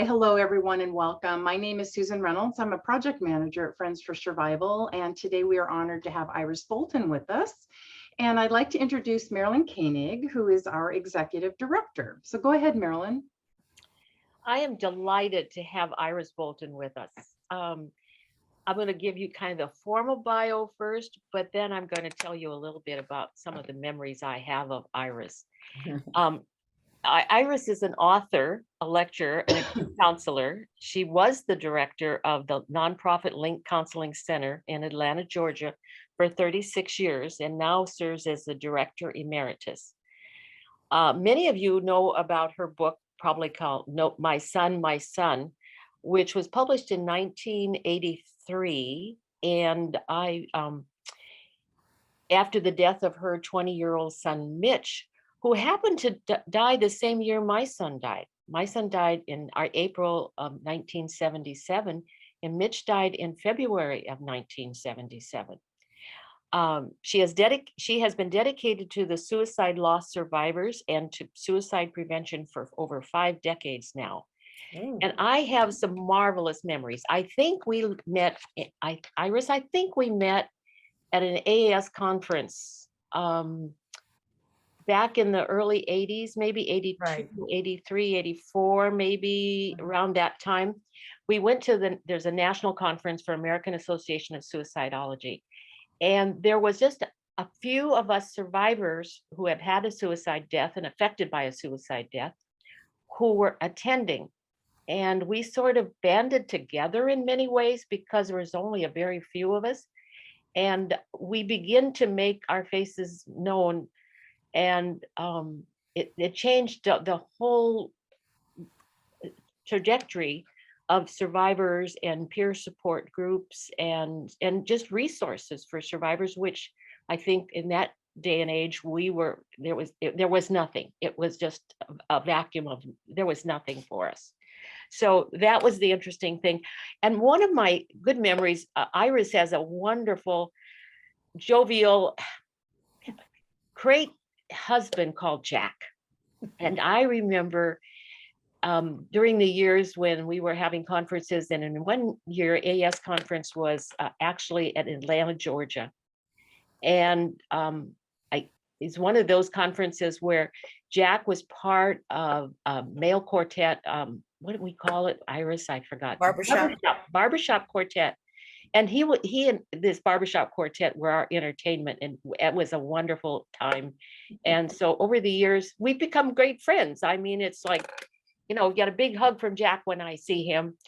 Hi, hello everyone and welcome. My name is Susan Reynolds. I'm a project manager at Friends for Survival, and today we are honored to have Iris Bolton with us. And I'd like to introduce Marilyn Koenig, who is our executive director. So go ahead, Marilyn. I am delighted to have Iris Bolton with us. I'm going to give you kind of the formal bio first, but then I'm going to tell you a little bit about some of the memories I have of Iris. Iris is an author, a lecturer, and a counselor. She was the director of the nonprofit Link Counseling Center in Atlanta, Georgia, for 36 years, and now serves as the director emeritus. Many of you know about her book, probably called My Son, which was published in 1983. And after the death of her 20-year-old son, Mitch, who happened to die the same year my son died. My son died in April of 1977, and Mitch died in February of 1977. She has been dedicated to the suicide loss survivors and to suicide prevention for over 5 decades now. And I have some marvelous memories. I think we met, Iris, I think we met at an AAS conference back in the early 80s, maybe 82, right. 83, 84, maybe around that time. We went to there's a national conference for American Association of Suicidology. And there was just a few of us survivors who have had a suicide death and affected by a suicide death who were attending. And we sort of banded together in many ways because there was only a very few of us. And we begin to make our faces known. And it changed the whole trajectory of survivors and peer support groups and just resources for survivors, which I think in that day and age there was nothing. It was just a vacuum there was nothing for us. So that was the interesting thing. And one of my good memories, Iris has a wonderful, jovial, great husband called Jack. And I remember during the years when we were having conferences, and in one year, AS conference was actually at Atlanta, Georgia. And it's one of those conferences where Jack was part of a male quartet. What do we call it, Iris? I forgot. Barbershop quartet. And he and this barbershop quartet were our entertainment, and it was a wonderful time. And so over the years, we've become great friends. I mean, it's like, get a big hug from Jack when I see him.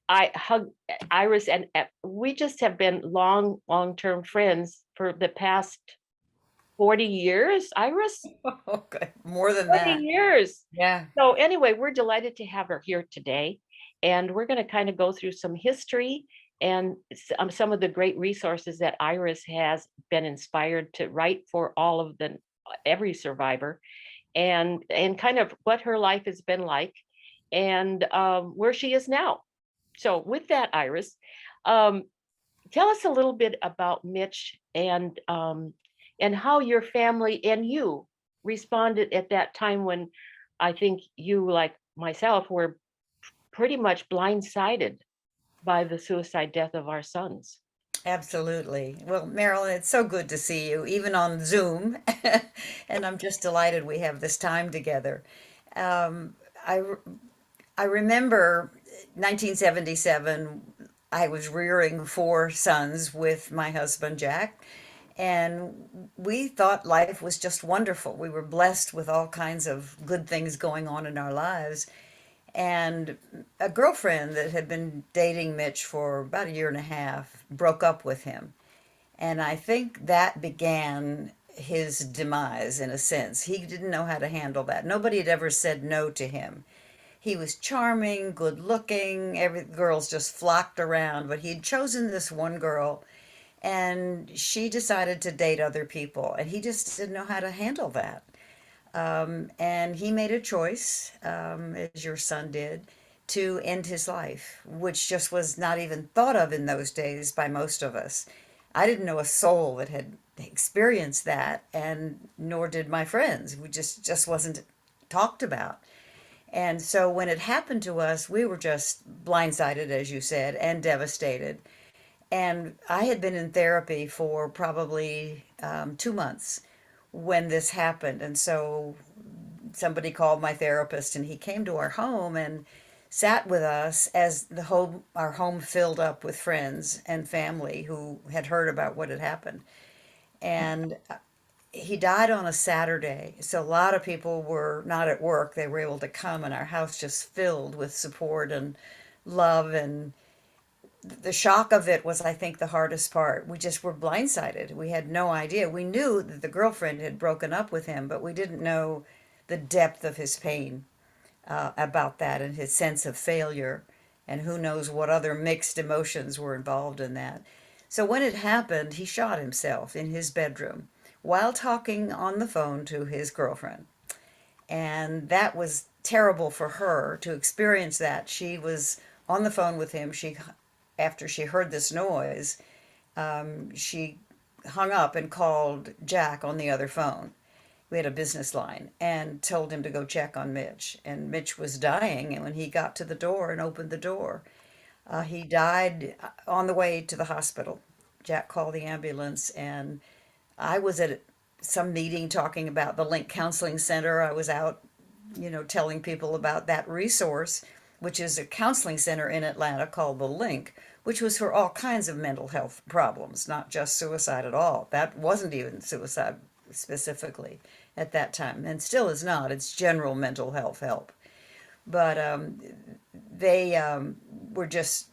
I hug Iris, and we just have been long-term friends for the past 40 years, Iris. Okay, more than 40 that. years. Yeah. So anyway, we're delighted to have her here today. And we're going to kind of go through some history and some of the great resources that Iris has been inspired to write for every survivor, and kind of what her life has been like, and where she is now. So with that, Iris, tell us a little bit about Mitch and how your family and you responded at that time when I think you, like myself, were pretty much blindsided by the suicide death of our sons. Absolutely. Well, Marilyn, it's so good to see you, even on Zoom. And I'm just delighted we have this time together. Um, I, I remember 1977, I was rearing 4 sons with my husband, Jack, and we thought life was just wonderful. We were blessed with all kinds of good things going on in our lives. And a girlfriend that had been dating Mitch for about a year and a half broke up with him. And I think that began his demise in a sense. He didn't know how to handle that. Nobody had ever said no to him. He was charming, good looking, every girls just flocked around, but he'd chosen this one girl and she decided to date other people and he just didn't know how to handle that. And he made a choice, as your son did, to end his life, which just was not even thought of in those days by most of us. I didn't know a soul that had experienced that, and nor did my friends. We just wasn't talked about. And so when it happened to us, we were just blindsided, as you said, and devastated. And I had been in therapy for probably 2 months when this happened. And so somebody called my therapist, and he came to our home and sat with us as our home filled up with friends and family who had heard about what had happened. And he died on a Saturday, so a lot of people were not at work. They were able to come, and our house just filled with support and love. And the shock of it was, I think, the hardest part. We just were blindsided. We had no idea. We knew that the girlfriend had broken up with him, but we didn't know the depth of his pain about that, and his sense of failure, and who knows what other mixed emotions were involved in that. So when it happened, he shot himself in his bedroom while talking on the phone to his girlfriend. And that was terrible for her to experience that. She was on the phone with him. After she heard this noise, she hung up and called Jack on the other phone. We had a business line, and told him to go check on Mitch. And Mitch was dying. And when he got to the door and opened the door, he died on the way to the hospital. Jack called the ambulance, and I was at some meeting talking about the Link Counseling Center. I was out, telling people about that resource, which is a counseling center in Atlanta called the Link, which was for all kinds of mental health problems, not just suicide at all. That wasn't even suicide specifically at that time, and still is not. It's general mental health help. But they were just,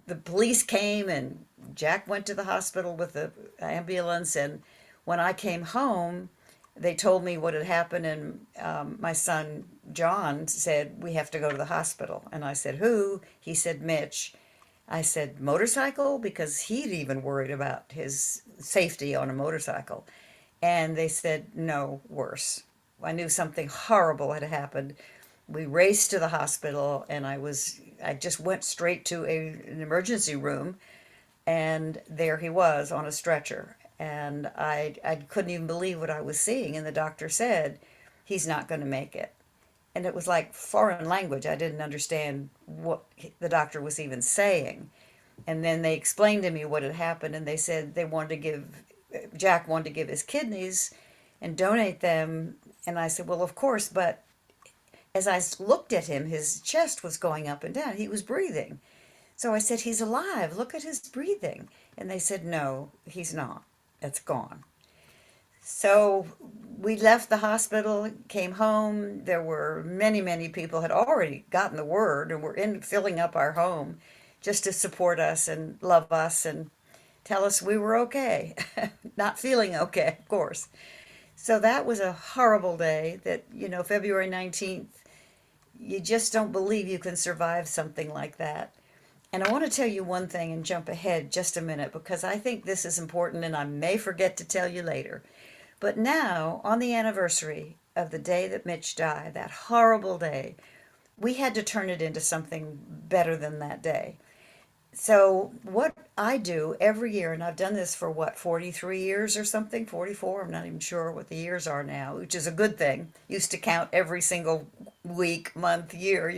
the police came, and Jack went to the hospital with the ambulance. And when I came home, they told me what had happened. And my son, John, said, "We have to go to the hospital." And I said, "Who?" He said, "Mitch." I said, "Motorcycle?" Because he'd even worried about his safety on a motorcycle. And they said, "No, worse." I knew something horrible had happened. We raced to the hospital, and I just went straight to an emergency room, and there he was on a stretcher. And I couldn't even believe what I was seeing. And the doctor said, "He's not going to make it." And it was like foreign language. I didn't understand what the doctor was even saying. And then they explained to me what had happened, and they said Jack wanted to give his kidneys and donate them. And I said, "Well, of course," but as I looked at him, his chest was going up and down. He was breathing. So I said, "He's alive. Look at his breathing." And they said, "No, he's not. It's gone." So we left the hospital, came home. There were many, many people had already gotten the word and were filling up our home just to support us and love us and tell us we were okay. Not feeling okay, of course. So that was a horrible day that, February 19th, you just don't believe you can survive something like that. And I want to tell you one thing and jump ahead just a minute, because I think this is important and I may forget to tell you later. But now, on the anniversary of the day that Mitch died, that horrible day, we had to turn it into something better than that day. So what I do every year, and I've done this for 43 years or something, 44, I'm not even sure what the years are now, which is a good thing. Used to count every single week, month, year.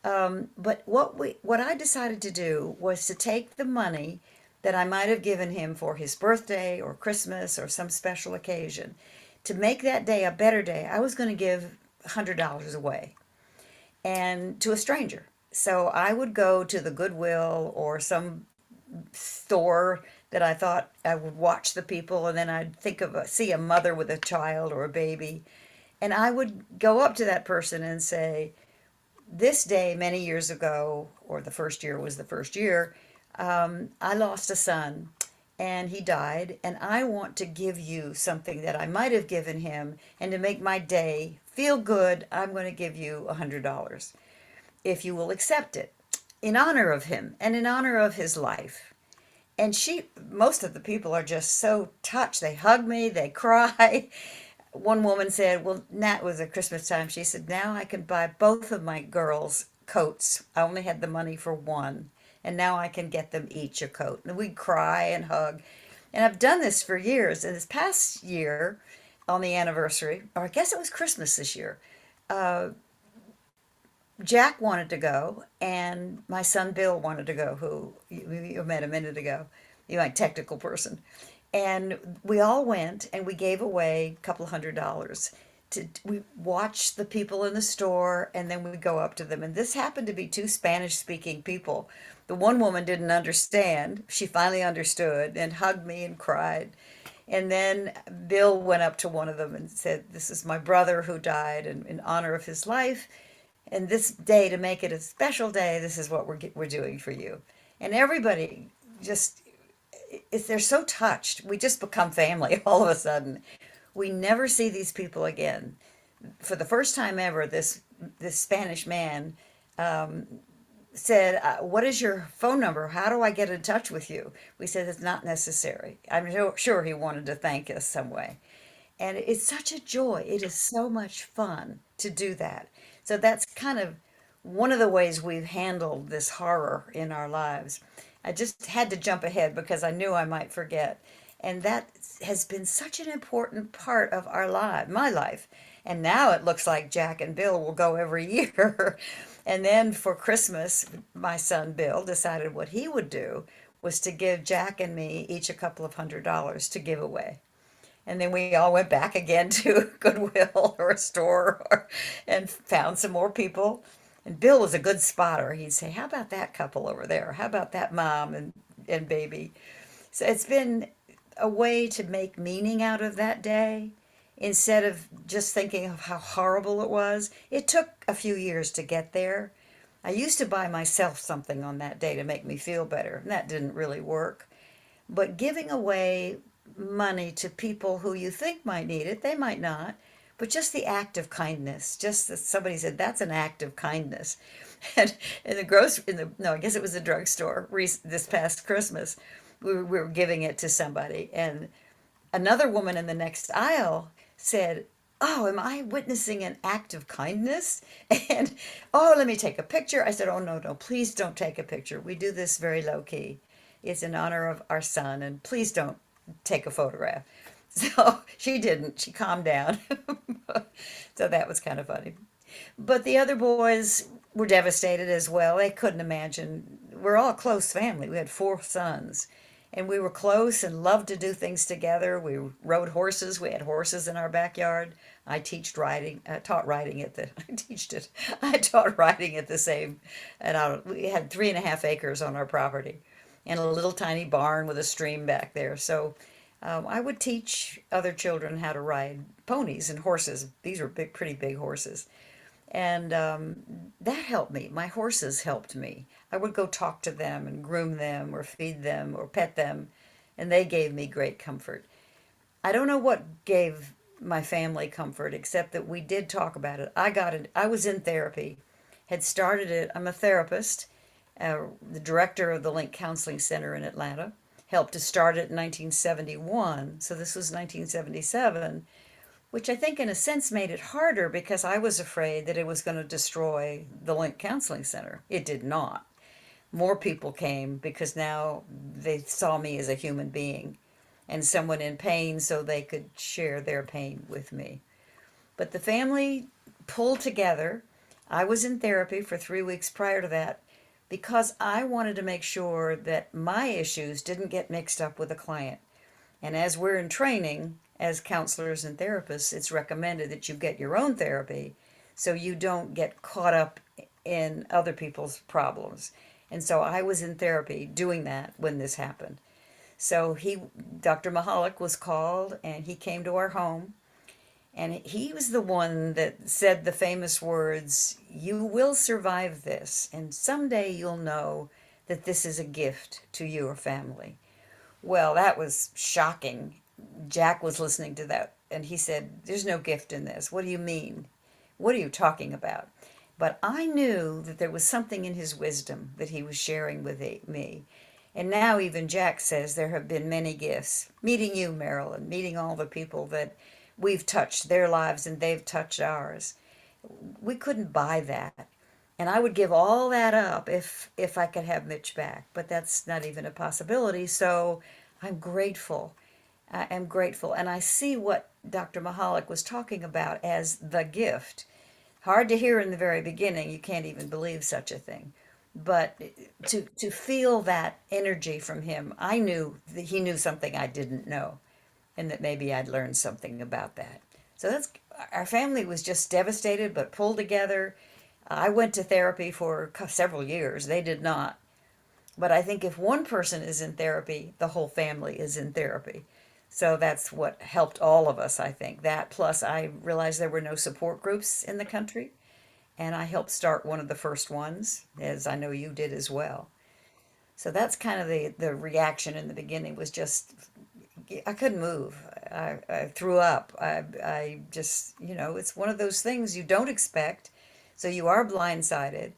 But what I decided to do was to take the money that I might have given him for his birthday or Christmas or some special occasion. To make that day a better day, I was going to give $100 away, and to a stranger. So I would go to the Goodwill or some store that I thought I would watch the people, and then I'd see a mother with a child or a baby, and I would go up to that person and say, "This day many years ago," or the first year was the first year, "I lost a son and he died, and I want to give you something that I might have given him, and to make my day feel good, I'm going to give you $100 if you will accept it, in honor of him and in honor of his life." And most of the people are just so touched. They hug me, they cry. One woman said, well, that was at Christmas time. She said, "Now I can buy both of my girls coats. I only had the money for one, and now I can get them each a coat." And we'd cry and hug. And I've done this for years. And this past year, on the anniversary, or I guess it was Christmas this year, Jack wanted to go, and my son Bill wanted to go, who you met a minute ago. You're my technical person. And we all went and we gave away a couple $100 we watched the people in the store and then we would go up to them. And this happened to be two Spanish speaking people. The one woman didn't understand. She finally understood and hugged me and cried. And then Bill went up to one of them and said, "This is my brother who died, and in honor of his life. And this day, to make it a special day, this is what we're doing for you." And everybody just, if they're so touched, we just become family all of a sudden. We never see these people again. For the first time ever, this Spanish man said, "What is your phone number? How do I get in touch with you?" We said, "It's not necessary." I'm sure he wanted to thank us some way. And it's such a joy. It is so much fun to do that. So that's kind of one of the ways we've handled this horror in our lives. I just had to jump ahead because I knew I might forget. And that has been such an important part of our life, my life. And now it looks like Jack and Bill will go every year. And then for Christmas, my son Bill decided what he would do was to give Jack and me each a couple of $100 to give away. And then we all went back again to Goodwill or a store and found some more people. And Bill was a good spotter. He'd say, "How about that couple over there? How about that mom and baby?" So it's been a way to make meaning out of that day instead of just thinking of how horrible it was. It took a few years to get there. I used to buy myself something on that day to make me feel better, and that didn't really work. But giving away money to people who you think might need it, they might not, but just the act of kindness, just that somebody said, "That's an act of kindness." And in the no, I guess it was the drugstore this past Christmas, we were giving it to somebody, and another woman in the next aisle said, "Oh, am I witnessing an act of kindness?" And, "Oh, let me take a picture." I said, "Oh, no, no, please don't take a picture. We do this very low key. It's in honor of our son, and please don't take a photograph." So she didn't. She calmed down. So that was kind of funny. But the other boys were devastated as well. They couldn't imagine. We're all a close family. We had four sons. And we were close and loved to do things together. We rode horses. We had horses in our backyard. I teached riding, taught riding at the, I teached it. I taught riding at the same, and we had 3.5 acres on our property and a little tiny barn with a stream back there. So I would teach other children how to ride ponies and horses. These were big, pretty big horses. And that helped me. My horses helped me. I would go talk to them and groom them or feed them or pet them, and they gave me great comfort. I don't know what gave my family comfort, except that we did talk about it. I got it. I was in therapy, had started it. I'm a therapist, the director of the Link Counseling Center in Atlanta. Helped to start it in 1971, so this was 1977, which I think in a sense made it harder because I was afraid that it was going to destroy the Link Counseling Center. It did not. More people came because now they saw me as a human being and someone in pain so they could share their pain with me. But the family pulled together. I was in therapy for 3 weeks prior to that because I wanted to make sure that my issues didn't get mixed up with a client. And as we're in training as counselors and therapists, it's recommended that you get your own therapy so you don't get caught up in other people's problems. And so I was in therapy doing that when this happened. So Dr. Mahalik was called and he came to our home. And he was the one that said the famous words, "You will survive this, and someday you'll know that this is a gift to your family." Well, that was shocking. Jack was listening to that, and he said, "There's no gift in this. What do you mean? What are you talking about?" But I knew that there was something in his wisdom that he was sharing with me. And now even Jack says there have been many gifts. Meeting you, Marilyn, meeting all the people that we've touched their lives and they've touched ours. We couldn't buy that. And I would give all that up if I could have Mitch back, but that's not even a possibility. So I'm grateful. I am grateful. And I see what Dr. Mahalik was talking about as the gift. Hard to hear in the very beginning. You can't even believe such a thing. But to feel that energy from him, I knew that he knew something I didn't know, and that maybe I'd learned something about that. So that's our family was just devastated, but pulled together. I went to therapy for several years. They did not. But I think if one person is in therapy, the whole family is in therapy. So that's what helped all of us, I think. That plus I realized there were no support groups in the country, and I helped start one of the first ones, as I know you did as well. So that's kind of the reaction in the beginning was just I couldn't move. I threw up. I just, it's one of those things you don't expect. So you are blindsided.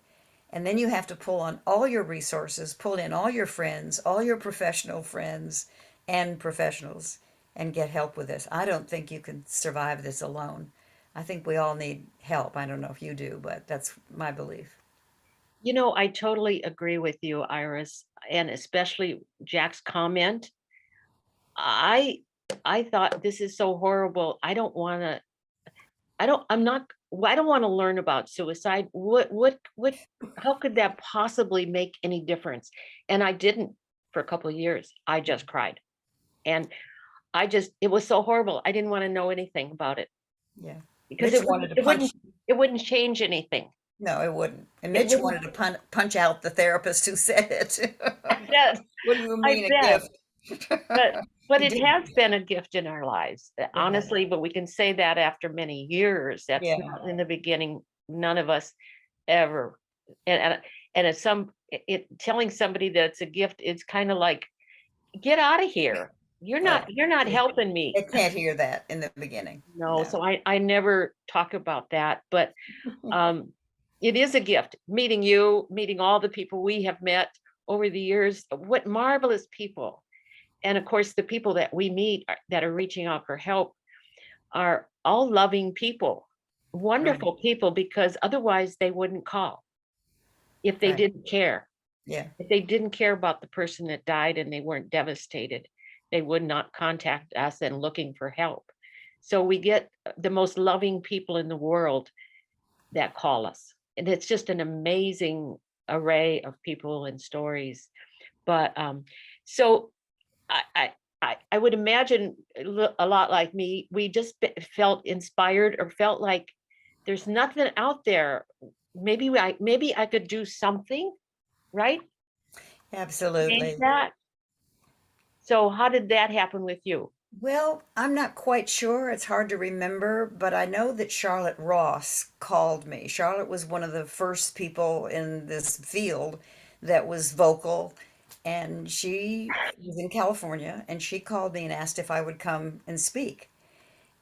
And then you have to pull on all your resources, pull in all your friends, all your professional friends and professionals, and get help with this. I don't think you can survive this alone. I think we all need help. I don't know if you do, but that's my belief. I totally agree with you, Iris, and especially Jack's comment. I I thought this is so horrible. I'm not, well, I don't want to learn about suicide. How could that possibly make any difference? And I didn't for a couple of years. I just cried. And it was so horrible. I didn't want to know anything about it Yeah. because Mitch wanted to punch. it wouldn't change anything. No, it wouldn't. And It Mitch wouldn't. wanted to punch out the therapist who said it. I bet. What do you I mean a bet. gift? But He it didn't. has been a gift in our lives, It has. honestly, but we can say that after many years. That's Yeah. not in the beginning. None of us ever. And it's telling somebody that it's a gift, it's kind of like, get out of here. You're not They, helping me. they can't hear that in the beginning. No, No. so I never talk about that, but it is a gift meeting you, meeting all the people we have met over the years. What marvelous people. And of course, the people that we meet that are reaching out for help are all loving people, wonderful people, because otherwise they wouldn't call if they Right. didn't care. Yeah. If they didn't care about the person that died and they weren't devastated, they would not contact us and looking for help. So we get the most loving people in the world that call us. And it's just an amazing array of people and stories. But so I would imagine a lot like me, we just felt inspired or felt like there's nothing out there. Maybe I could do something, right? Change Absolutely. that. So how did that happen with you? Well, I'm not quite sure. It's hard to remember, but I know that Charlotte Ross called me. Charlotte was one of the first people in this field that was vocal, and she was in California, and she called me and asked if I would come and speak.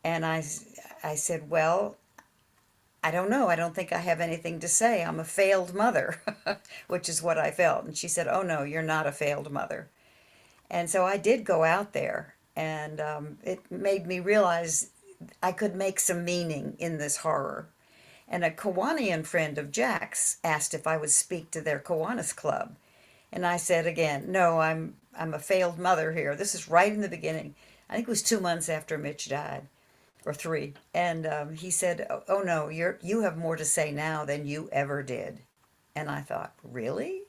And I said, well, I don't know. I don't think I have anything to say. I'm a failed mother, which is what I felt. And she said, oh no, you're not a failed mother. And so I did go out there, and it made me realize I could make some meaning in this horror. And a Kiwanian friend of Jack's asked if I would speak to their Kiwanis club. And I said again, no, I'm a failed mother here. This is right in the beginning. I think it was 2 months after Mitch died, or three. And he said, oh no, you have more to say now than you ever did. And I thought, really?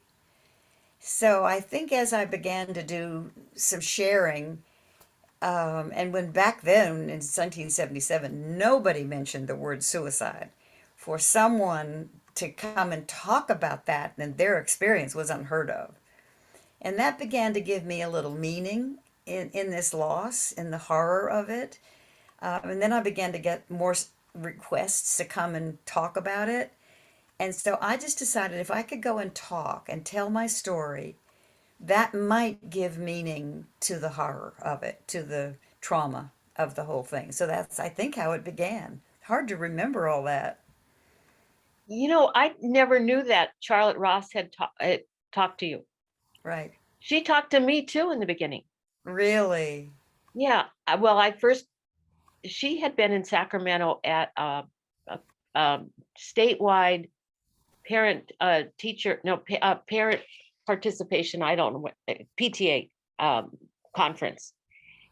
So I think as I began to do some sharing, and when back then in 1977, nobody mentioned the word suicide, for someone to come and talk about that and their experience was unheard of. And that began to give me a little meaning in this loss, in the horror of it. And then I began to get more requests to come and talk about it. And so I just decided if I could go and talk and tell my story, that might give meaning to the horror of it, to the trauma of the whole thing. So that's, I think, how it began. Hard to remember all that. I never knew that Charlotte Ross had talked to you. Right. She talked to me too in the beginning. Really? Yeah. Well, she had been in Sacramento at a statewide parent teacher, no, parent participation, I don't know what, PTA conference.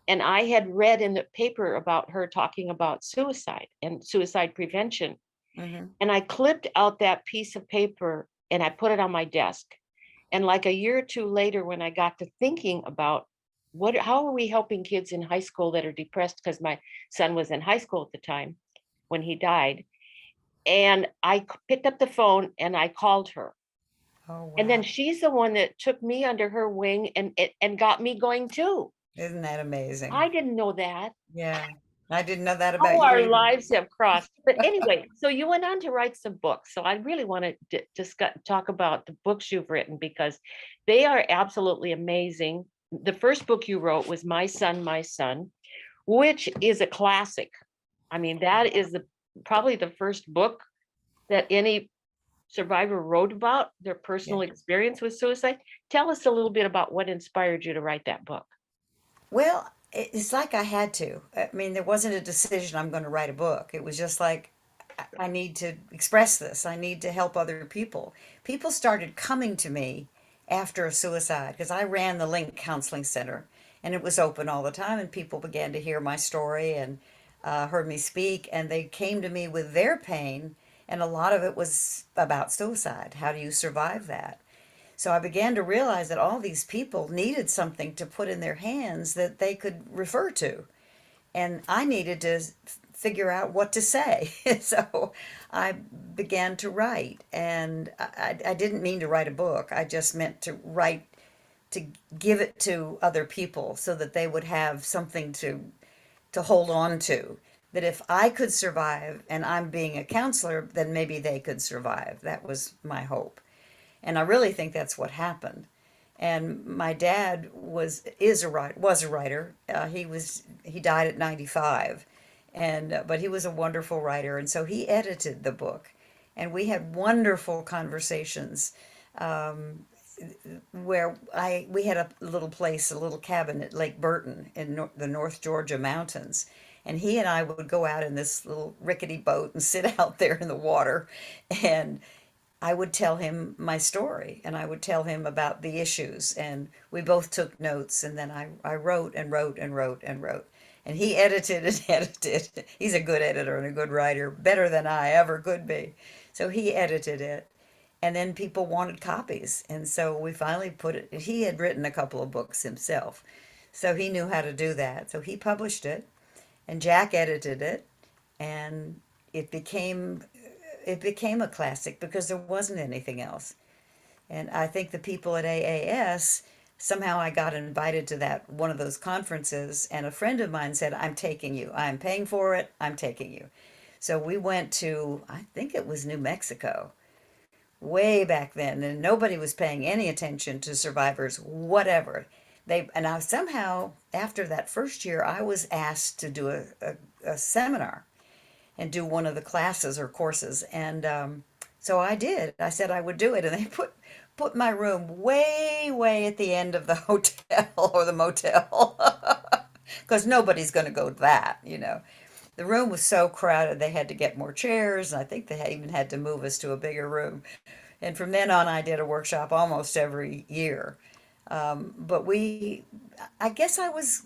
And I had read in the paper about her talking about suicide and suicide prevention. Mhm. And I clipped out that piece of paper and I put it on my desk. And like a year or two later, when I got to thinking about how are we helping kids in high school that are depressed, because my son was in high school at the time when he died. And I picked up the phone and I called her. Oh, And then wow. she's the one that took me under her wing and got me going too. Isn't that amazing? I didn't know that. Yeah. I didn't know that How about you our either. lives have crossed. But anyway, so you went on to write some books. So I really want to talk about the books you've written because they are absolutely amazing. The first book you wrote was My Son, which is a classic. I mean, that is probably the first book that any survivor wrote about their Yeah. personal experience with suicide. Tell us a little bit about what inspired you to write that book. Well, it's like I had to. I mean, there wasn't a decision I'm going to write a book. It was just like, I need to express this. I need to help other people. People started coming to me after a suicide because I ran the Link Counseling Center and it was open all the time, and people began to hear my story and heard me speak, and they came to me with their pain, and a lot of it was about suicide. How do you survive that? So I began to realize that all these people needed something to put in their hands that they could refer to. And I needed to figure out what to say. So I began to write. And I didn't mean to write a book, I just meant to write to give it to other people so that they would have something to hold on to. That if I could survive and I'm being a counselor, then maybe they could survive. That was my hope. And I really think that's what happened. And my dad was a writer. He died at 95, and but he was a wonderful writer, and so he edited the book, and we had wonderful conversations. Um, where we had a little place, a little cabin at Lake Burton in the North Georgia mountains, and he and I would go out in this little rickety boat and sit out there in the water, and I would tell him my story and I would tell him about the issues, and we both took notes, and then I wrote and wrote and wrote and wrote. And he edited and edited. He's a good editor and a good writer, better than I ever could be. So he edited it. And then people wanted copies. And so we finally put it, he had written a couple of books himself. So he knew how to do that. So he published it, and Jack edited it, and it became it became a classic because there wasn't anything else. And I think the people at AAS, somehow I got invited to that one of those conferences, and a friend of mine said, "I'm taking you. I'm paying for it. I'm taking you." So we went to, I think it was New Mexico, way back then, and nobody was paying any attention to survivors, whatever. And I somehow, after that first year, I was asked to do a seminar and do one of the classes or courses. And so I did. I said I would do it, and they put my room way, way at the end of the hotel or the motel, because nobody's going to go to that, you know. The room was so crowded they had to get more chairs, and I think they even had to move us to a bigger room. And from then on, I did a workshop almost every year. But I guess I was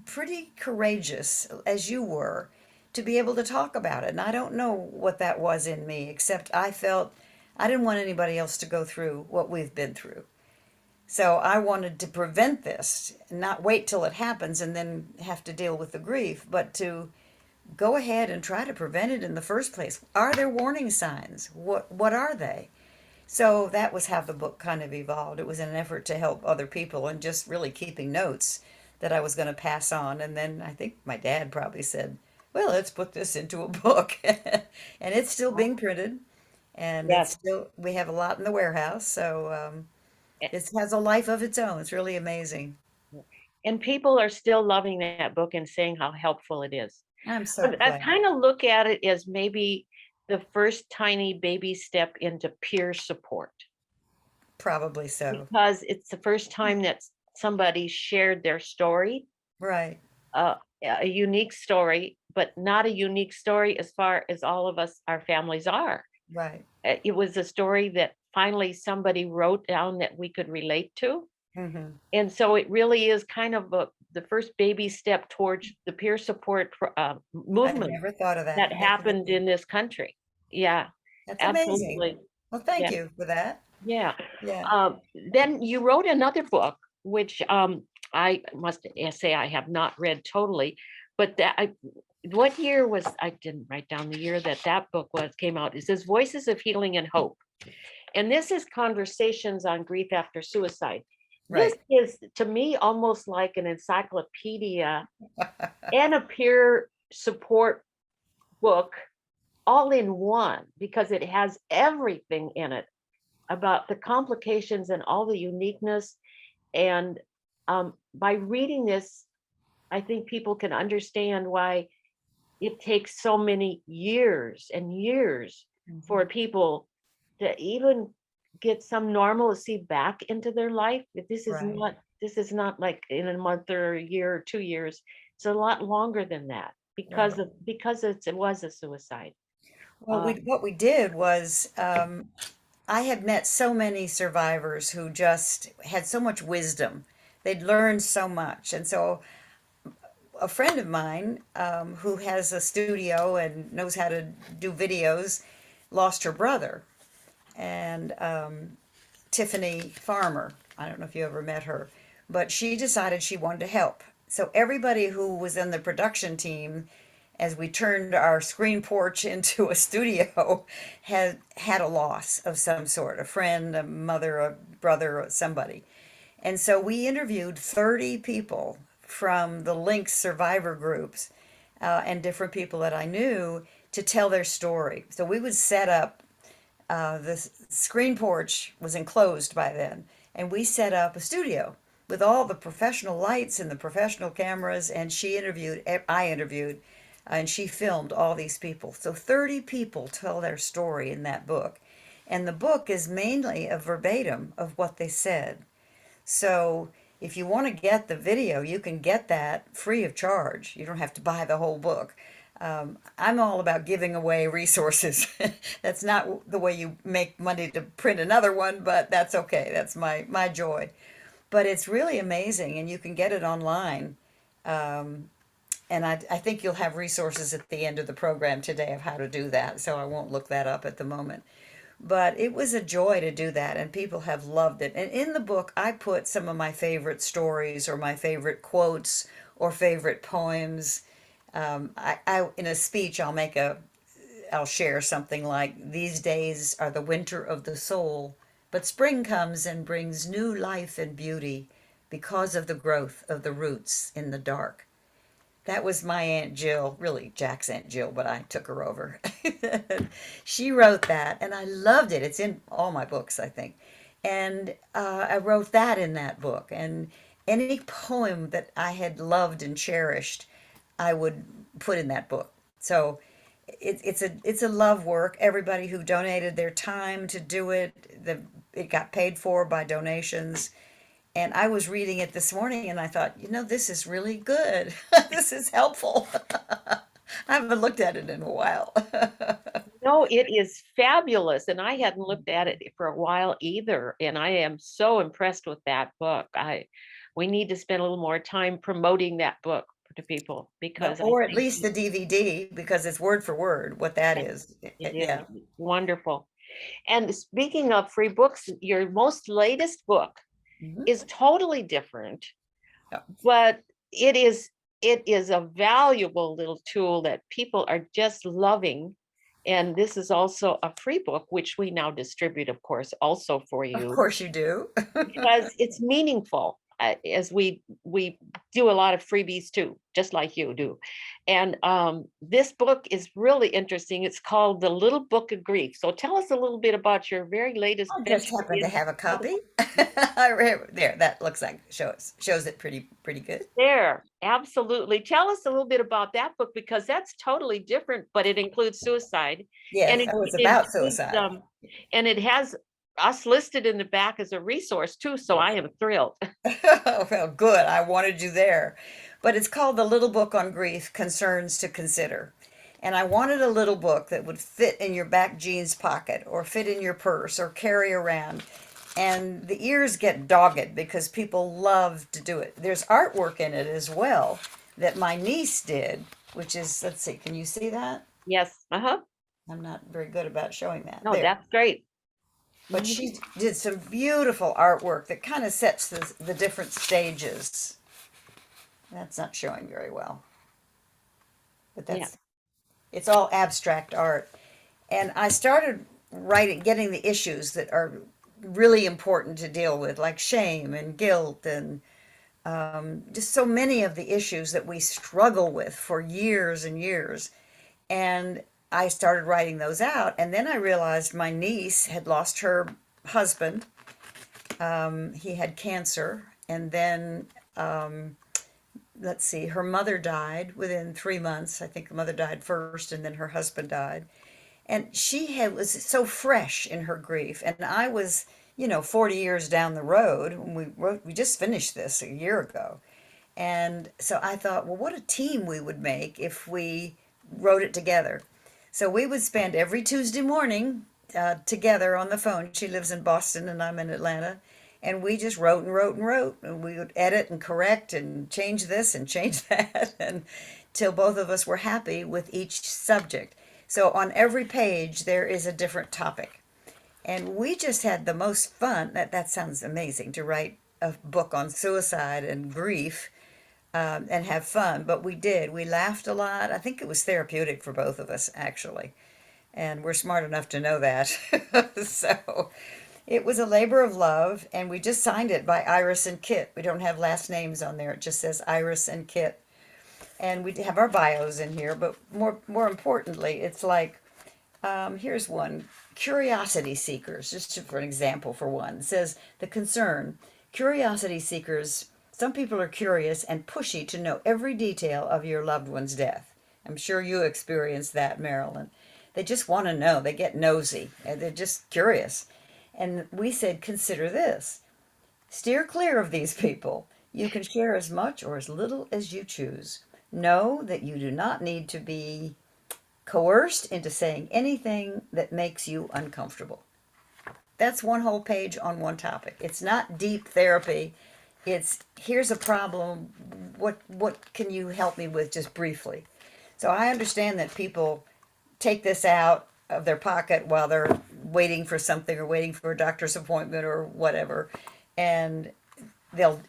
pretty courageous, as you were, to be able to talk about it. And I don't know what that was in me, except I felt I didn't want anybody else to go through what we've been through. So I wanted to prevent this, not wait till it happens and then have to deal with the grief, but to go ahead and try to prevent it in the first place. Are there warning signs? What are they? So that was how the book kind of evolved. It was an effort to help other people and just really keeping notes that I was going to pass on. And then I think my dad probably said, "Well, let's put this into a book." And it's still being printed, and Yes. we have a lot in the warehouse. So it has a life of its own. It's really amazing. And people are still loving that book and saying how helpful it is. I'm so I glad. kind of look at it as maybe the first tiny baby step into peer support, Probably so. because it's the first time that somebody shared their story, Right, uh, a unique story, but not a unique story as far as all of us, our families are. right. It was a story that finally somebody wrote down that we could relate to. Hmm. And so it really is kind of the first baby step towards the peer support I movement never thought of that. that happened Definitely. in this country. Yeah, That's amazing. absolutely. Well, thank Yeah, you for that. yeah. Yeah. Then you wrote another book, which I must say I have not read totally, but what year was, I didn't write down the year that that book came out. It says Voices of Healing and Hope. And this is Conversations on Grief After Suicide. This Right. is to me almost like an encyclopedia and a peer support book all in one, because it has everything in it about the complications and all the uniqueness. And by reading this, I think people can understand why it takes so many years and years Mhm. for people to even get some normalcy back into their life. That Right. this is not like in a month or a year or 2 years. It's a lot longer than that Right. because it was a suicide. Well, Uh, what we did was I had met so many survivors who just had so much wisdom. They'd learned so much. And so a friend of mine who has a studio and knows how to do videos lost her brother. And Tiffany Farmer, I don't know if you ever met her, but she decided she wanted to help. So everybody who was in the production team, as we turned our screen porch into a studio, had a loss of some sort, a friend, a mother, a brother, or somebody. And so we interviewed 30 people from the Lynx survivor groups and different people that I knew to tell their story. So we would set up, the screen porch was enclosed by then, and we set up a studio with all the professional lights and the professional cameras, and I interviewed, and she filmed all these people. So 30 people tell their story in that book. And the book is mainly a verbatim of what they said. So if you want to get the video, you can get that free of charge. You don't have to buy the whole book. I'm all about giving away resources. That's not the way you make money to print another one, but that's okay. That's my joy. But it's really amazing, and you can get it online. And I think you'll have resources at the end of the program today of how to do that, so I won't look that up at the moment. But it was a joy to do that, and people have loved it. And in the book, I put some of my favorite stories or my favorite quotes or favorite poems. In a speech, I'll share something like, "These days are the winter of the soul, but spring comes and brings new life and beauty because of the growth of the roots in the dark." That was my Aunt Jill, really Jack's Aunt Jill, but I took her over. She wrote that, and I loved it. It's in all my books, I think. And I wrote that in that book. And any poem that I had loved and cherished, I would put in that book. So it's a love work. Everybody who donated their time to do it got paid for by donations. And I was reading it this morning and I thought, this is really good. This is helpful. I haven't looked at it in a while. no, it is fabulous. And I hadn't looked at it for a while either. And I am so impressed with that book. We need to spend a little more time promoting that book to people, Well, because I or at think least the DVD, because it's word for word what that it is. it Yeah. is wonderful. And speaking of free books, your most latest book Mhm. is totally different, Yeah. but it is a valuable little tool that people are just loving. And this is also a free book, which we now distribute, of course, also for Of you, course you do. because it's meaningful. As we do a lot of freebies too, just like you do. And this book is really interesting. It's called The Little Book of Grief. So tell us a little bit about your very latest I just venture happen to in have a copy. There, that looks like shows it pretty good. there. Absolutely. Tell us a little bit about that book, because that's totally different, but it includes suicide, and Yes, it, oh, it's it about includes suicide. and it has us listed in the back as a resource too. So I am thrilled. Well, good. I wanted you there. But it's called The Little Book on Grief Concerns to Consider. And I wanted a little book that would fit in your back jeans pocket or fit in your purse or carry around. And the ears get dogged because people love to do it. There's artwork in it as well that my niece did, which is, let's see, can you see that? Yes. Uh-huh. I'm not very good about showing that. No, There. that's great. But she did some beautiful artwork that kind of sets the different stages. That's not showing very well, but Yeah. it's all abstract art. And I started getting the issues that are really important to deal with, like shame and guilt and just so many of the issues that we struggle with for years and years. And I started writing those out. And then I realized my niece had lost her husband. He had cancer. And then, let's see, her mother died within 3 months. I think the mother died first, and then her husband died. And was so fresh in her grief. And I was, 40 years down the road. We just finished this a year ago. And so I thought, well, what a team we would make if we wrote it together. So we would spend every Tuesday morning together on the phone. She lives in Boston and I'm in Atlanta. And we just wrote and wrote and wrote. And we would edit and correct and change this and change that and till both of us were happy with each subject. So on every page, there is a different topic. And we just had the most fun. That sounds amazing to write a book on suicide and grief and have fun. But we did. We laughed a lot. I think it was therapeutic for both of us, actually. And we're smart enough to know that. So it was a labor of love. And we just signed it by Iris and Kit. We don't have last names on there. It just says Iris and Kit. And we have our bios in here. But more importantly, it's like, here's one. Curiosity seekers, just for an example for one. It says, the concern, curiosity seekers, some people are curious and pushy to know every detail of your loved one's death. I'm sure you experienced that, Marilyn. They just want to know. They get nosy. And they're just curious. And we said, consider this. Steer clear of these people. You can share as much or as little as you choose. Know that you do not need to be coerced into saying anything that makes you uncomfortable. That's one whole page on one topic. It's not deep therapy. It's, here's a problem. What can you help me with just briefly? So I understand that people take this out of their pocket while they're waiting for something or waiting for a doctor's appointment or whatever. And they'll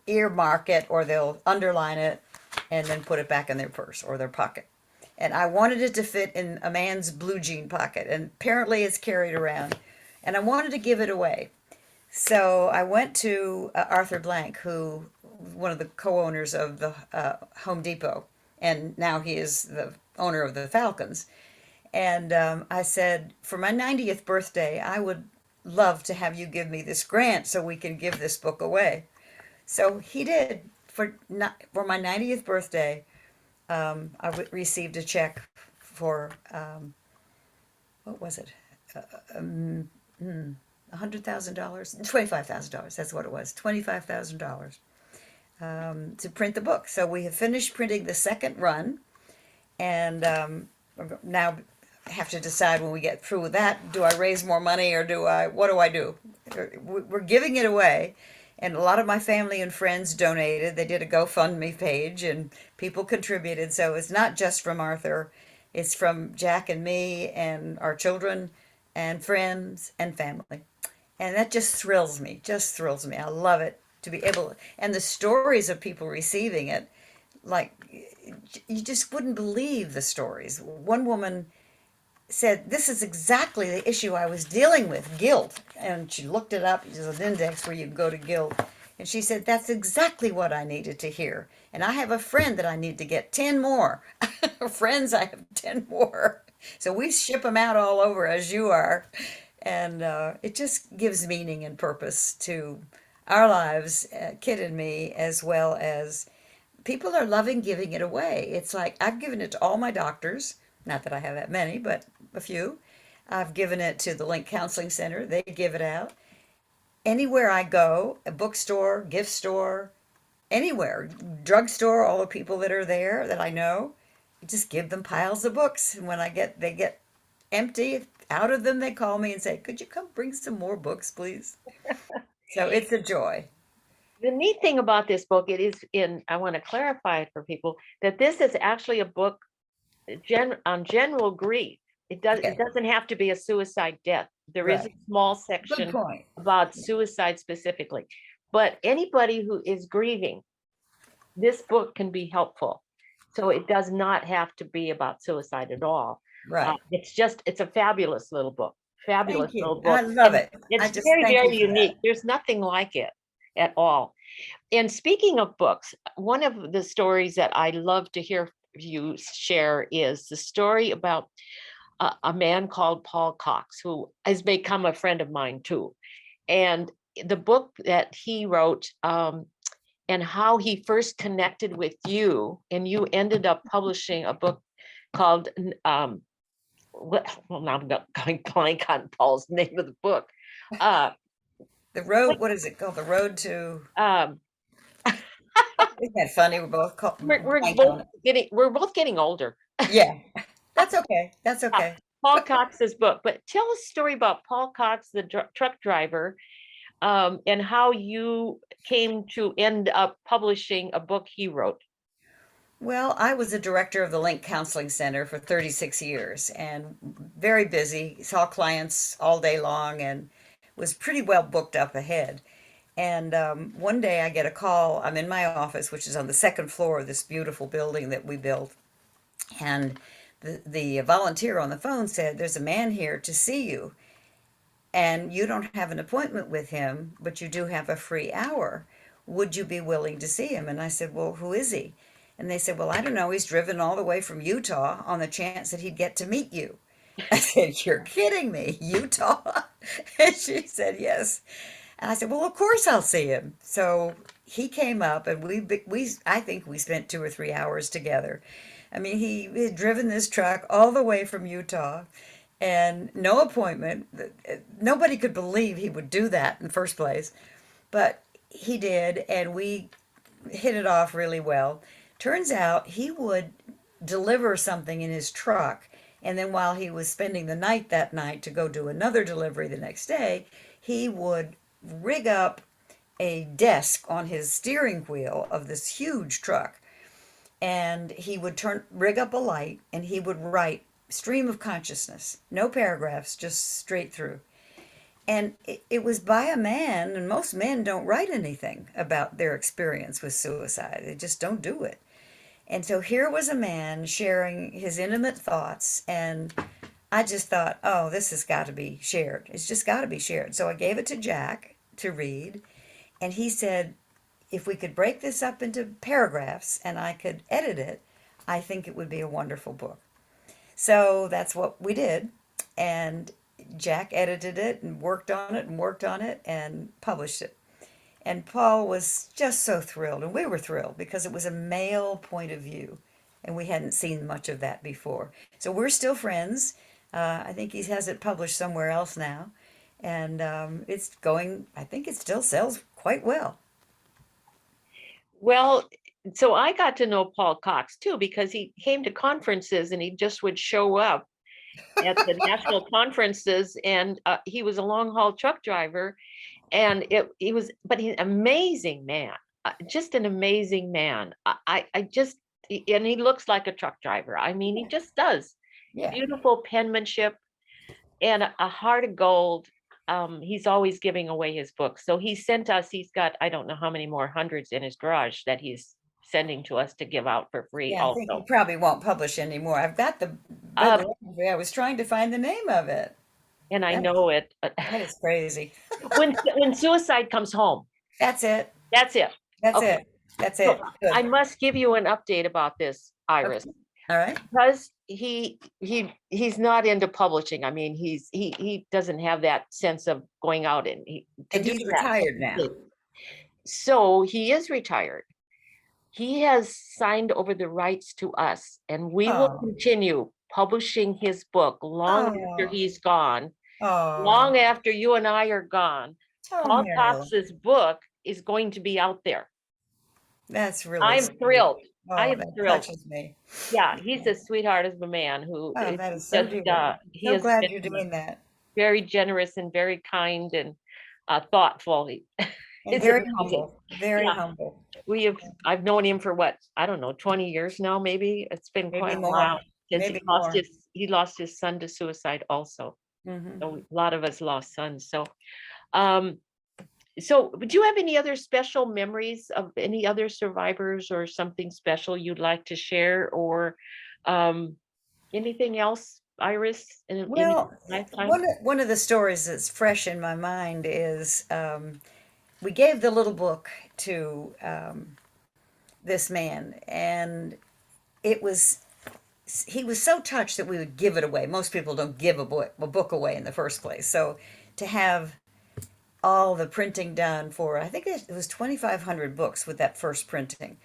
earmark it or they'll underline it and then put it back in their purse or their pocket. And I wanted it to fit in a man's blue jean pocket, and apparently it's carried around. And I wanted to give it away. So I went to Arthur Blank, who one of the co-owners of the Home Depot, and now he is the owner of the Falcons. And I said, for my 90th birthday, I would love to have you give me this grant so we can give this book away. So he did. For my 90th birthday, I received a check for, what was it? $100,000, $25,000. That's what it was, $25,000 to print the book. So we have finished printing the second run, and now have to decide when we get through with that, do I raise more money or what do I do? We're giving it away. And a lot of my family and friends donated. They did a GoFundMe page and people contributed. So it's not just from Arthur. It's from Jack and me and our children and friends and family. And that just thrills me, I love it to be able, and the stories of people receiving it, like, you just wouldn't believe the stories. One woman said, this is exactly the issue I was dealing with, guilt. And she looked it up. There's an index where you go to guilt. And she said, that's exactly what I needed to hear. And I have a friend that I need to get 10 more. Friends, I have 10 more. So we ship them out all over as you are. And it just gives meaning and purpose to our lives, Kit and me, as well as people are loving giving it away. It's like, I've given it to all my doctors. Not that I have that many, but a few. I've given it to the Link Counseling Center. They give it out. Anywhere I go, a bookstore, gift store, anywhere, drugstore, all the people that are there that I know, I just give them piles of books. And when they get empty out of them, they call me and say, could you come bring some more books, please? So it's a joy. The neat thing about this book, I want to clarify it for people, that this is actually a book on general grief. It Okay, doesn't have to be a suicide death. There is a right. small Good section point. about suicide specifically. But anybody who is grieving, this book can be helpful. So it does not have to be about suicide at all. Right. It's a fabulous little book, fabulous Thank you. little I book. love And it. I it's just very, thank you very for that. unique. There's nothing like it at all. And speaking of books, one of the stories that I love to hear you share is the story about a man called Paul Cox, who has become a friend of mine too. And the book that he wrote, and how he first connected with you, and you ended up publishing a book called, well, now I'm going blank on Paul's name of the book. Uh, The road, what is it called? The road to, um, isn't that funny? We're both blank on it. we're both getting older. Yeah, that's okay. That's Uh, okay. Paul Cox's book, but tell us a story about Paul Cox, the truck driver, and how you came to end up publishing a book he wrote. Well, I was the director of the Link Counseling Center for 36 years and very busy, saw clients all day long and was pretty well booked up ahead. And one day I get a call. I'm in my office, which is on the second floor of this beautiful building that we built. And the volunteer on the phone said, "There's a man here to see you. And you don't have an appointment with him, but you do have a free hour. Would you be willing to see him?" And I said, "Well, who is he?" And they said, "Well, I don't know. He's driven all the way from Utah on the chance that he'd get to meet you." I said, "You're kidding me, Utah?" And she said, "Yes." And I said, "Well, of course I'll see him." So he came up, and I think we spent 2 or 3 hours together. I mean, he had driven this truck all the way from Utah and no appointment. Nobody could believe he would do that in the first place, but he did, and we hit it off really well. Turns out he would deliver something in his truck, and then while he was spending the night that night to go do another delivery the next day, he would rig up a desk on his steering wheel of this huge truck, and he would rig up a light, and he would write stream of consciousness, no paragraphs, just straight through. And it was by a man, and most men don't write anything about their experience with suicide. They just don't do it. And so here was a man sharing his intimate thoughts, and I just thought, oh, this has got to be shared. It's just got to be shared. So I gave it to Jack to read, and he said, if we could break this up into paragraphs and I could edit it, I think it would be a wonderful book. So that's what we did. And Jack edited it and worked on it and worked on it and published it. And Paul was just so thrilled, and we were thrilled because it was a male point of view, and we hadn't seen much of that before. So we're still friends. I think he has it published somewhere else now, and it's going, I think it still sells quite well. Well, so I got to know Paul Cox too, because he came to conferences and he just would show up at the national conferences, and he was a long haul truck driver, and but he's an amazing man, just an amazing man. I just, and he looks like a truck driver. I mean, he just does. Yeah. Beautiful penmanship and a heart of gold. He's always giving away his books. So he sent us, he's got, I don't know how many more hundreds in his garage that he's sending to us to give out for free Yeah, I think he also. probably won't publish anymore. I've got the Um, bibliography. I was trying to find the name of it. and I That, know it. that is crazy. When suicide comes home, That's it. that's it. That's Okay. it. That's So it. Good. I must give you an update about this, Iris. Okay. All right. Because he's not into publishing. I mean, he doesn't have that sense of going out and to And do he's that. retired now. So he is retired. He has signed over the rights to us, and we will Oh. continue publishing his book long after Oh. he's gone, Oh. long after you and I are gone. Oh, Paul Marilyn. Cox's book is going to be out there. That's really I'm sweet. thrilled. Oh, I am that thrilled. touches me. Yeah, he's a sweetheart of a man who Oh, is that is so just, dear. he So has glad been you're doing that. very generous and very kind and thoughtful. And It's very amazing. humble. Very Yeah. humble. I've known him for what, I don't know, 20 years now, maybe. It's been Maybe quite a more. while. since maybe more. he lost his son to suicide also. Hmm. So a lot of us lost sons. Um, so do you have any other special memories of any other survivors or something special you'd like to share, or um, anything else, Iris, in your Well, lifetime? one of the stories that's fresh in my mind is we gave the little book to this man, and it was he was so touched that we would give it away. Most people don't give a book away in the first place. So to have all the printing done for, I think it was 2,500 books with that first printing,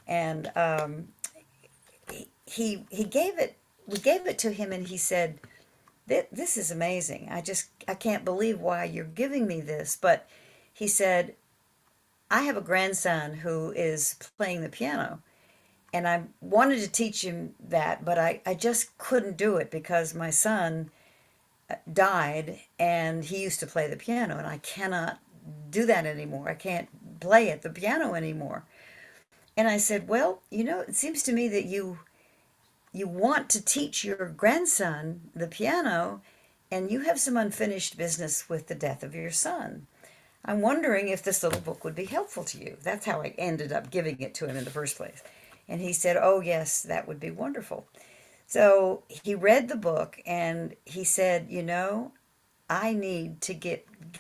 and he gave it. We gave it to him, and he said, "This is amazing. I can't believe why you're giving me this." But he said, "I have a grandson who is playing the piano, and I wanted to teach him that, but I just couldn't do it because my son died and he used to play the piano, and I cannot do that anymore. I can't play at the piano anymore." And I said, "Well, it seems to me that you want to teach your grandson the piano, and you have some unfinished business with the death of your son. I'm wondering if this little book would be helpful to you." That's how I ended up giving it to him in the first place. And he said, "Oh, yes, that would be wonderful." So he read the book and he said, "I need to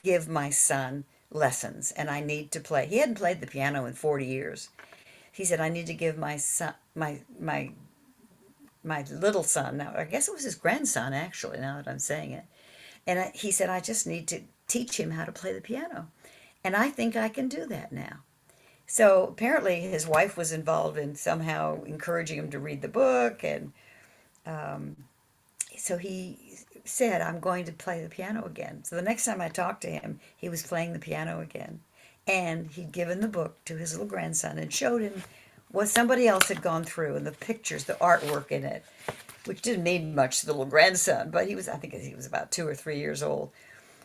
give my son lessons, and I need to play." He hadn't played the piano in 40 years. He said, "I need to give my son, my little son," now I guess it was his grandson actually, now that I'm saying it, and he said, "I just need to teach him how to play the piano, and I think I can do that now." So apparently his wife was involved in somehow encouraging him to read the book, and so he said, "I'm going to play the piano again." So the next time I talked to him, he was playing the piano again, and he'd given the book to his little grandson and showed him what somebody else had gone through and the pictures, the artwork in it, which didn't mean much to the little grandson, but I think he was about 2 or 3 years old.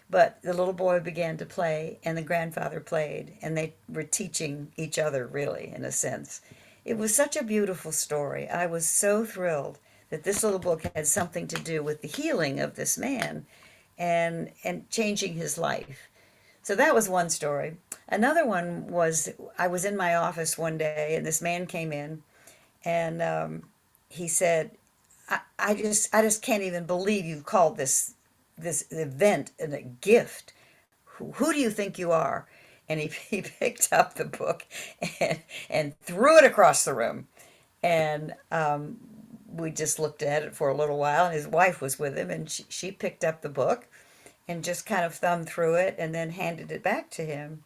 But the little boy began to play, and the grandfather played, and they were teaching each other, really, in a sense. It was such a beautiful story. I was so thrilled that this little book had something to do with the healing of this man and changing his life. So that was one story. Another one was I was in my office one day, and this man came in, and he said, I just can't even believe you called this event and a gift. Who do you think you are?" And he picked up the book and threw it across the room. And we just looked at it for a little while, and his wife was with him, and she picked up the book and just kind of thumbed through it and then handed it back to him.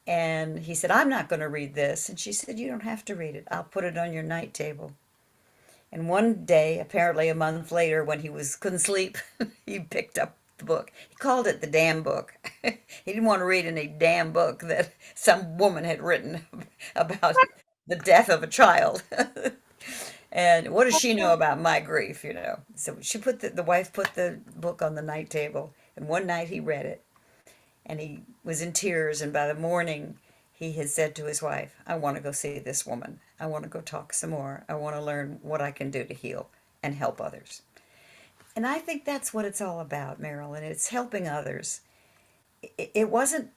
And he said, "I'm not going to read this." And she said, "You don't have to read it. I'll put it on your night table." And one day, apparently a month later, when he couldn't sleep, he picked up the book. He called it the damn book. He didn't want to read any damn book that some woman had written about the death of a child. And what does she know about my grief? So the wife put the book on the night table, and one night he read it, and he was in tears. And by the morning, he had said to his wife, "I want to go see this woman. I want to go talk some more. I want to learn what I can do to heal and help others." And I think that's what it's all about, Marilyn. It's helping others. It wasn't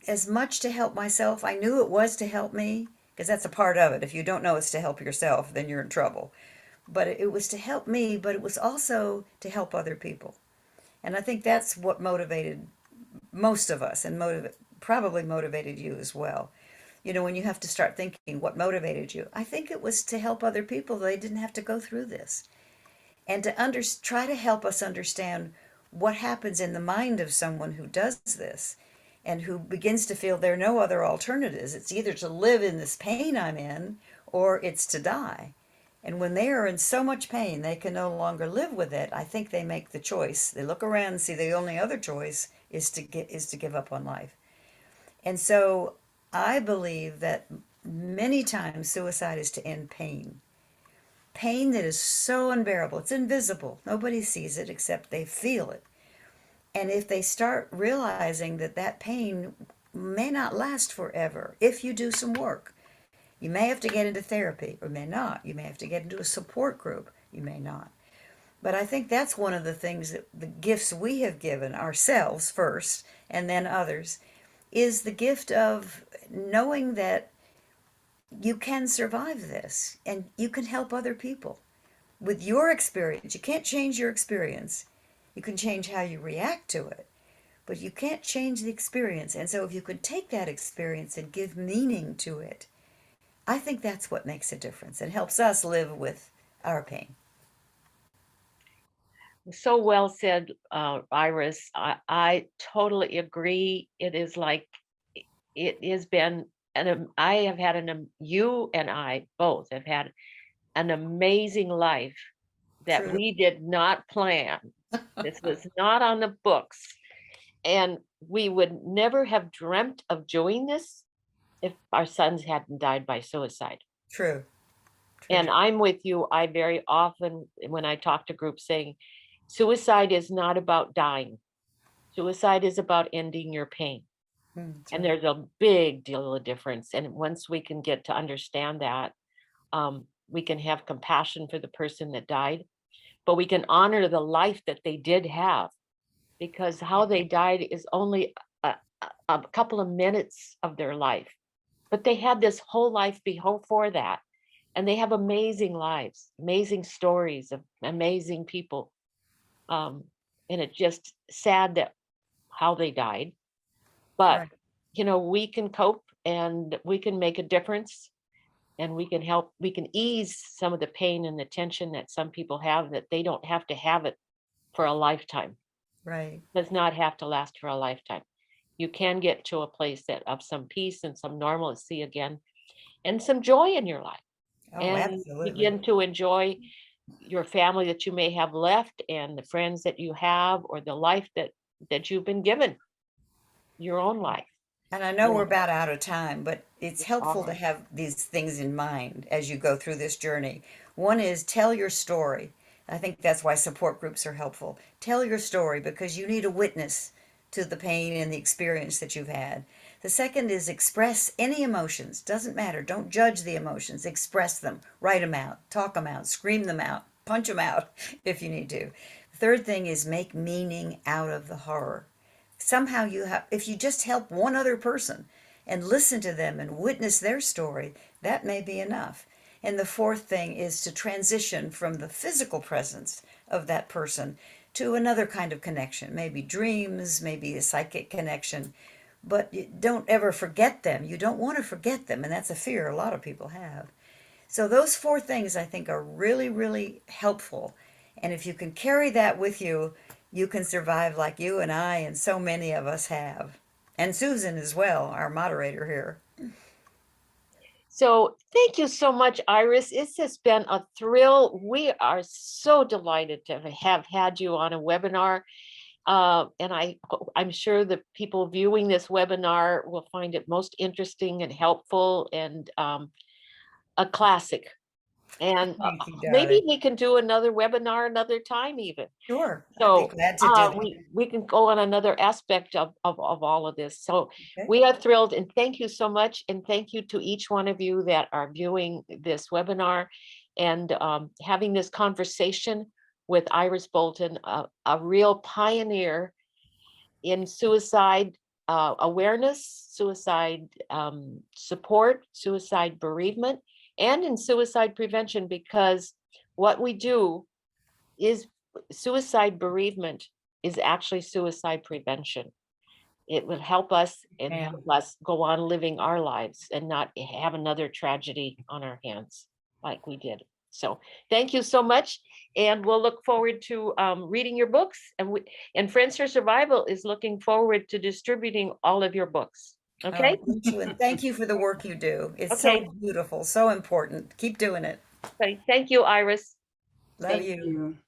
as much to help myself. I knew it was to help me, because that's a part of it. If you don't know it's to help yourself, then you're in trouble. But it was to help me, but it was also to help other people. And I think that's what motivated most of us, and probably motivated you as well. When you have to start thinking what motivated you, I think it was to help other people. They didn't have to go through this, and to try to help us understand what happens in the mind of someone who does this and who begins to feel there are no other alternatives. It's either to live in this pain I'm in, or it's to die. And when they are in so much pain they can no longer live with it, I think they make the choice. They look around and see the only other choice is to give up on life. And so I believe that many times suicide is to end pain. Pain that is so unbearable. It's invisible. Nobody sees it except they feel it. And if they start realizing that that pain may not last forever, if you do some work, you may have to get into therapy, or may not. You may have to get into a support group. you may not. But I think that's one of the things that the gifts we have given ourselves first and then others is the gift of knowing that you can survive this and you can help other people with your experience. You can't change your experience. You can change how you react to it, but you can't change the experience. And so if you could take that experience and give meaning to it, I think that's what makes a difference and helps us live with our pain. So well said, Iris. I totally agree. It is like it has been, and I have had you and I both have had an amazing life that True. we did not plan. This was not on the books. And we would never have dreamt of doing this if our sons hadn't died by suicide. True. And True. I'm with you. I very often, when I talk to groups, saying suicide is not about dying. Suicide is about ending your pain. That's And right. there's a big deal of difference. And once we can get to understand that, we can have compassion for the person that died, but we can honor the life that they did have, because how they died is only a couple of minutes of their life. But they had this whole life before that. And they have amazing lives, amazing stories of amazing people. And it's just sad that how they died. But, Right. we can cope and we can make a difference, and we can help, we can ease some of the pain and the tension that some people have, that they don't have to have it for a lifetime. Right. It does not have to last for a lifetime. You can get to a place that of some peace and some normalcy again, and some joy in your life, Oh, and absolutely. begin to enjoy your family that you may have left, and the friends that you have, or the life that you've been given, your own life. And I know we're And about out of time, but it's we helpful to are. have these things in mind as you go through this journey. One is tell your story. I think that's why support groups are helpful. Tell your story because you need a witness to the pain and the experience that you've had. The second is express any emotions. Doesn't matter. Don't judge the emotions. Express them. Write them out. Talk them out. Scream them out. Punch them out if you need to. The third thing is make meaning out of the horror. Somehow you have, if you just help one other person and listen to them and witness their story, that may be enough. And the fourth thing is to transition from the physical presence of that person to another kind of connection, maybe dreams, maybe a psychic connection. But you don't ever forget them. You don't want to forget them, and that's a fear a lot of people have. So those four things I think are really, really helpful. And if you can carry that with you, you can survive like you and I and so many of us have. And Susan as well, our moderator here. So thank you so much, Iris. It's just been a thrill. We are so delighted to have had you on a webinar. And I'm sure the people viewing this webinar will find it most interesting and helpful, and a classic. And Thank you, maybe darling. we can do another webinar another time even. Sure, I'd be So glad to do that. we can go on another aspect of all of this. So Okay. we are thrilled, and thank you so much. And thank you to each one of you that are viewing this webinar and having this conversation with Iris Bolton, a real pioneer in suicide awareness, suicide support, suicide bereavement, and in suicide prevention, because what we do is suicide bereavement is actually suicide prevention. It will help us and Yeah. help us go on living our lives and not have another tragedy on our hands like we did. So thank you so much. And we'll look forward to reading your books. And Friends for Survival is looking forward to distributing all of your books. Oh, Okay. thank you. And thank you for the work you do. It's so Okay. beautiful, so important. Keep doing it. Thank you, Iris. Love Thank you. You.